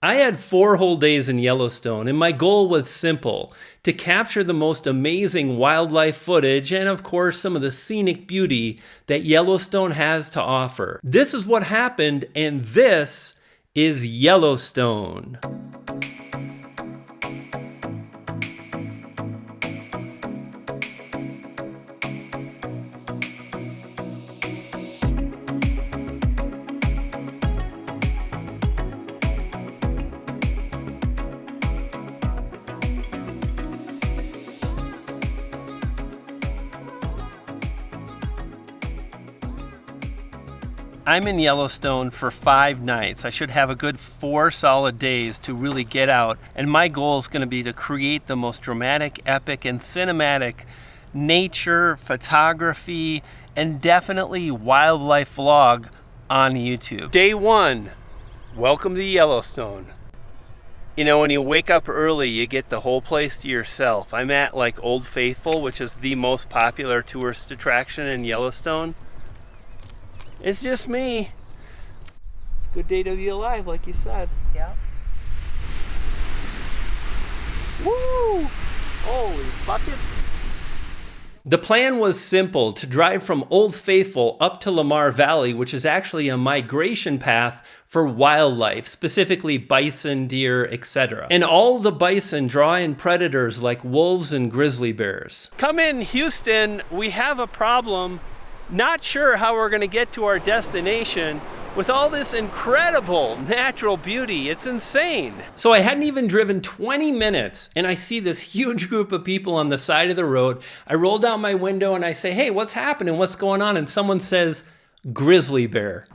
I had 4 whole days in Yellowstone, and my goal was simple: to capture the most amazing wildlife footage and, of course, some of the scenic beauty that Yellowstone has to offer. This is what happened, and this is Yellowstone. I'm in Yellowstone for 5 nights. I should have a good 4 solid days to really get out. And my goal is going to be to create the most dramatic, epic, and cinematic nature, photography, and definitely wildlife vlog on YouTube. Day 1, welcome to Yellowstone. You know, when you wake up early, you get the whole place to yourself. I'm at like Old Faithful, which is the most popular tourist attraction in Yellowstone. It's just me. Good day to be alive, like you said. Yeah. Woo! Holy buckets. The plan was simple: to drive from Old Faithful up to Lamar Valley, which is actually a migration path for wildlife, specifically bison, deer, etc. And all the bison draw in predators like wolves and grizzly bears. Come in, Houston, we have a problem. Not sure how we're gonna get to our destination with all this incredible natural beauty. It's insane. So I hadn't even driven 20 minutes and I see this huge group of people on the side of the road. I roll down my window and I say, hey, what's happening? What's going on? And someone says, grizzly bear.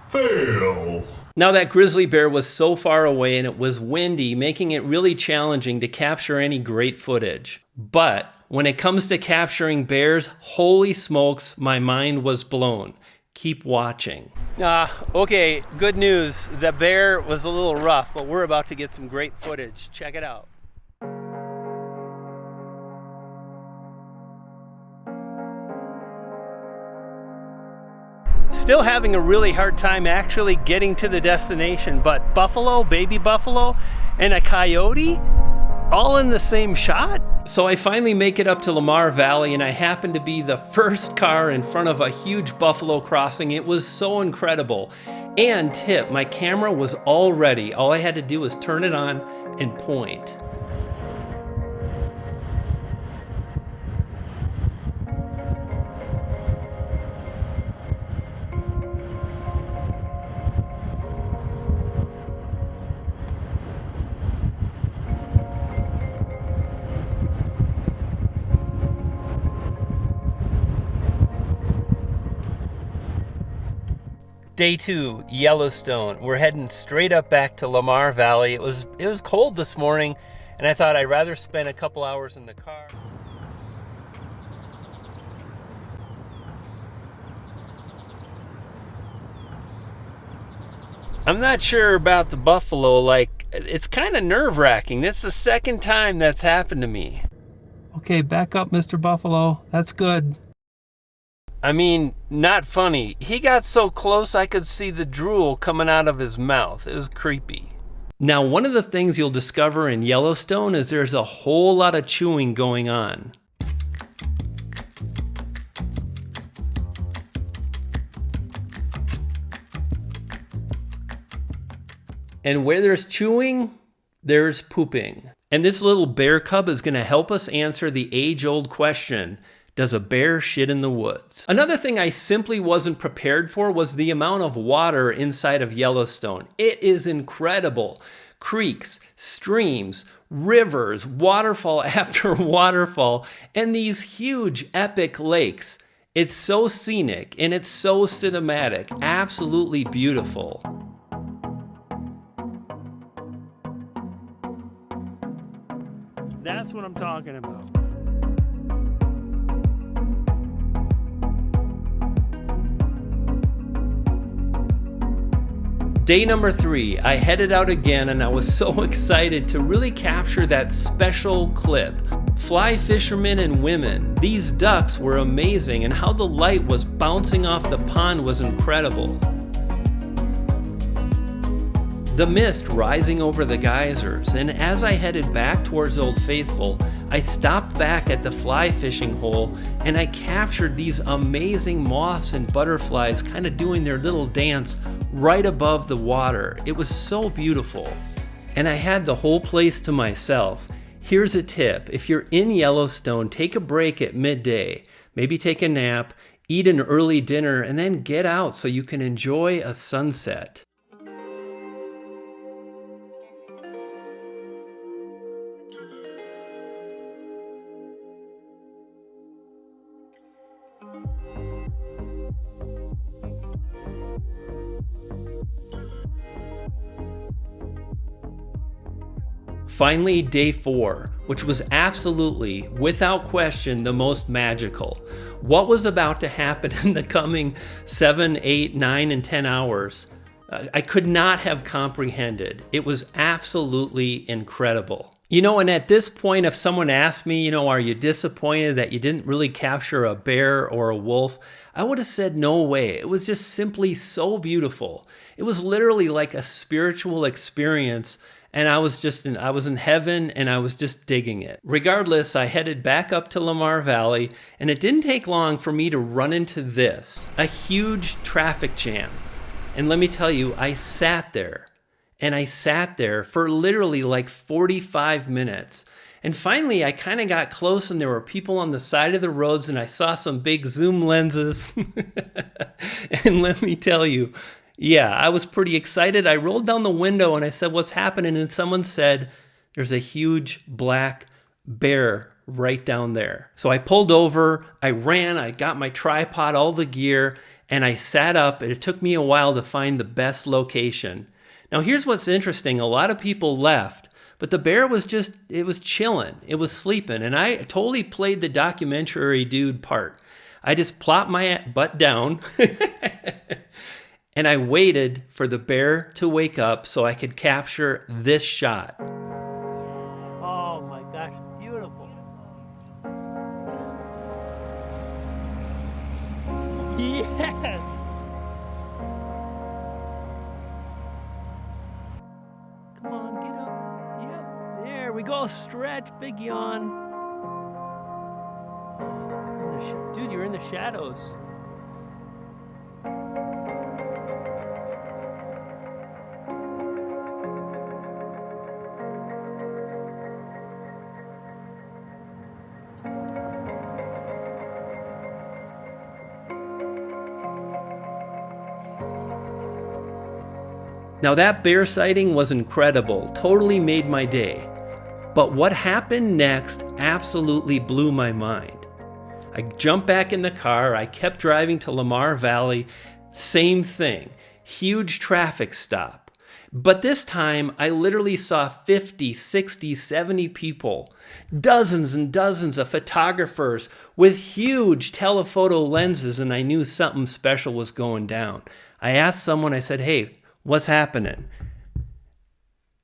Fail. Now that grizzly bear was so far away and it was windy, making it really challenging to capture any great footage. But when it comes to capturing bears, holy smokes, my mind was blown. Keep watching. Okay, good news. The bear was a little rough, but we're about to get some great footage. Check it out. Still having a really hard time actually getting to the destination, but buffalo, baby buffalo, and a coyote, all in the same shot? So I finally make it up to Lamar Valley and I happen to be the first car in front of a huge buffalo crossing. It was so incredible. And tip, my camera was all ready. All I had to do was turn it on and point. Day 2, Yellowstone. We're heading straight up back to Lamar Valley. It was cold this morning, and I thought I'd rather spend a couple hours in the car. I'm not sure about the buffalo. Like, it's kind of nerve-wracking. That's the second time that's happened to me. Okay, back up, Mr. Buffalo. That's good. I mean, not funny. He got so close I could see the drool coming out of his mouth. It was creepy. Now, one of the things you'll discover in Yellowstone is there's a whole lot of chewing going on. And where there's chewing, there's pooping. And this little bear cub is going to help us answer the age-old question: does a bear shit in the woods? Another thing I simply wasn't prepared for was the amount of water inside of Yellowstone. It is incredible. Creeks, streams, rivers, waterfall after waterfall, and these huge epic lakes. It's so scenic and it's so cinematic. Absolutely beautiful. That's what I'm talking about. Day number 3, I headed out again and I was so excited to really capture that special clip. Fly fishermen and women. These ducks were amazing, and how the light was bouncing off the pond was incredible. the mist rising over the geysers, and as I headed back towards Old Faithful, I stopped back at the fly fishing hole and I captured these amazing moths and butterflies kind of doing their little dance right above the water. It was so beautiful. And I had the whole place to myself. Here's a tip. If you're in Yellowstone, take a break at midday. Maybe take a nap, eat an early dinner, and then get out so you can enjoy a sunset. Finally, day 4, which was absolutely, without question, the most magical. What was about to happen in the coming 7, 8, 9, and 10 hours, I could not have comprehended. It was absolutely incredible. You know, and at this point, if someone asked me, you know, are you disappointed that you didn't really capture a bear or a wolf? I would have said no way. It was just simply so beautiful. It was literally like a spiritual experience. And I was in heaven and I was just digging it. Regardless, I headed back up to Lamar Valley and it didn't take long for me to run into this, a huge traffic jam. And let me tell you, I sat there for literally like 45 minutes. And finally, I kind of got close and there were people on the side of the roads and I saw some big zoom lenses. And let me tell you, yeah, I was pretty excited. I rolled down the window and I said, what's happening? And someone said, there's a huge black bear right down there. So I pulled over, I ran, I got my tripod, all the gear, and I sat up. It took me a while to find the best location. Now here's what's interesting. A lot of people left, but the bear was it was chilling. It was sleeping. And I totally played the documentary dude part. I just plopped my butt down. And I waited for the bear to wake up so I could capture this shot. Oh my gosh, beautiful. Yes! Come on, get up. Yep, there we go. Stretch, big yawn. Dude, you're in the shadows. Now that bear sighting was incredible, totally made my day. But what happened next absolutely blew my mind. I jumped back in the car, I kept driving to Lamar Valley, same thing, huge traffic stop. But this time I literally saw 50, 60, 70 people, dozens and dozens of photographers with huge telephoto lenses, and I knew something special was going down. I asked someone, I said, hey, what's happening?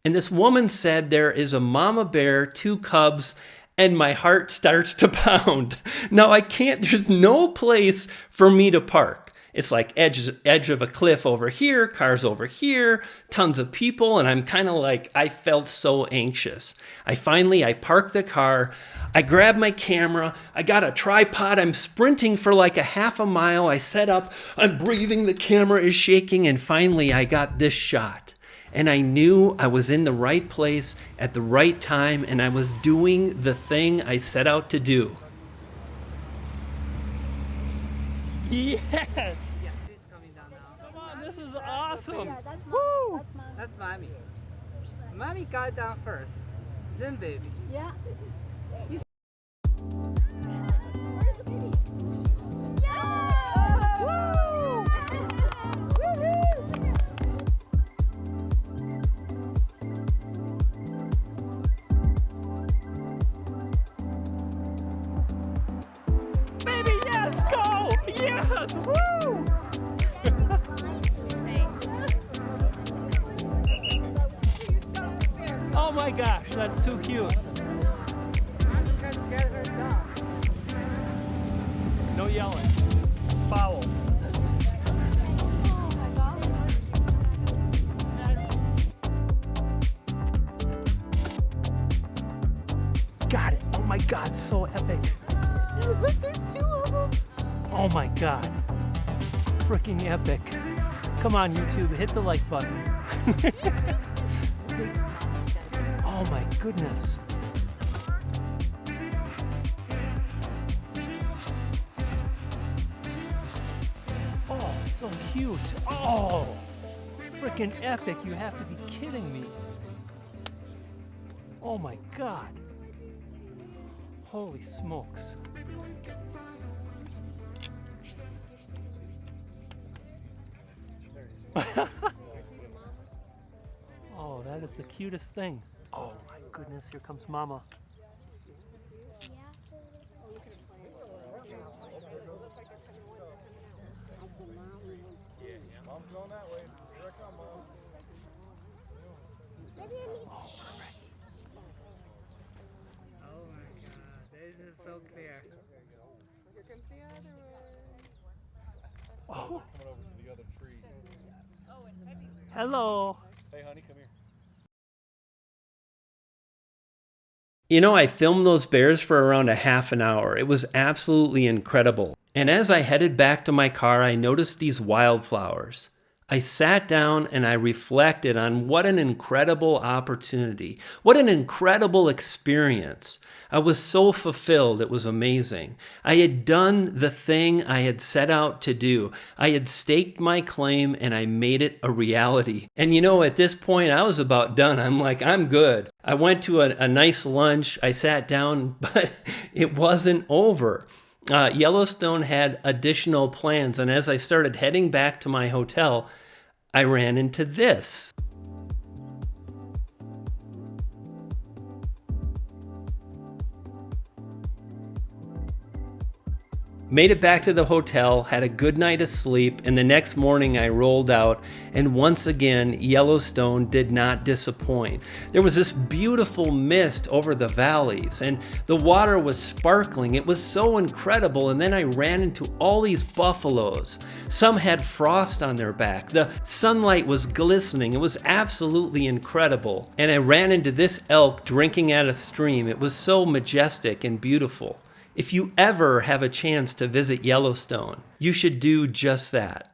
And this woman said there is a mama bear, 2 cubs, and my heart starts to pound. Now there's no place for me to park. It's like edge of a cliff over here, cars over here, tons of people, and I'm kind of like, I felt so anxious. I parked the car, I grabbed my camera, I got a tripod, I'm sprinting for like a half a mile, I set up, I'm breathing, the camera is shaking, and finally I got this shot. And I knew I was in the right place at the right time, and I was doing the thing I set out to do. Yes! Yeah, she's coming down now. Come on, this is awesome. Yeah, that's Woo! That's mommy. Mommy got down first, then baby. Yeah. You Baby, yes, go! Yes! Woo! Oh my gosh, that's too cute. I'm just gonna get her down. No yelling. Foul. Got it. Oh my God, so epic. Look, there's 2 of them. Oh my God. Freaking epic. Come on, YouTube, hit the like button. Oh my goodness. Oh, so cute. Oh, freaking epic. You have to be kidding me. Oh my God. Holy smokes. Oh, that is the cutest thing. Oh my goodness, here comes Mama. Mom's going that way. Here I come, Mom. Oh my god, this is so clear. Here comes the other one. Oh, Coming over to the other tree. hello. Hey, honey, come here. You know, I filmed those bears for around a half an hour. It was absolutely incredible. And as I headed back to my car, I noticed these wildflowers. I sat down and I reflected on what an incredible opportunity, what an incredible experience. I was so fulfilled, it was amazing. I had done the thing I had set out to do. I had staked my claim and I made it a reality. And you know, at this point, I was about done. I'm like, I'm good. I went to a nice lunch. I sat down, but it wasn't over. Yellowstone had additional plans, and as I started heading back to my hotel, I ran into this. Made it back to the hotel, had a good night of sleep, and the next morning I rolled out, and once again, Yellowstone did not disappoint. There was this beautiful mist over the valleys, and the water was sparkling. It was so incredible, and then I ran into all these buffaloes. Some had frost on their back. The sunlight was glistening. It was absolutely incredible. And I ran into this elk drinking at a stream. It was so majestic and beautiful. If you ever have a chance to visit Yellowstone, you should do just that.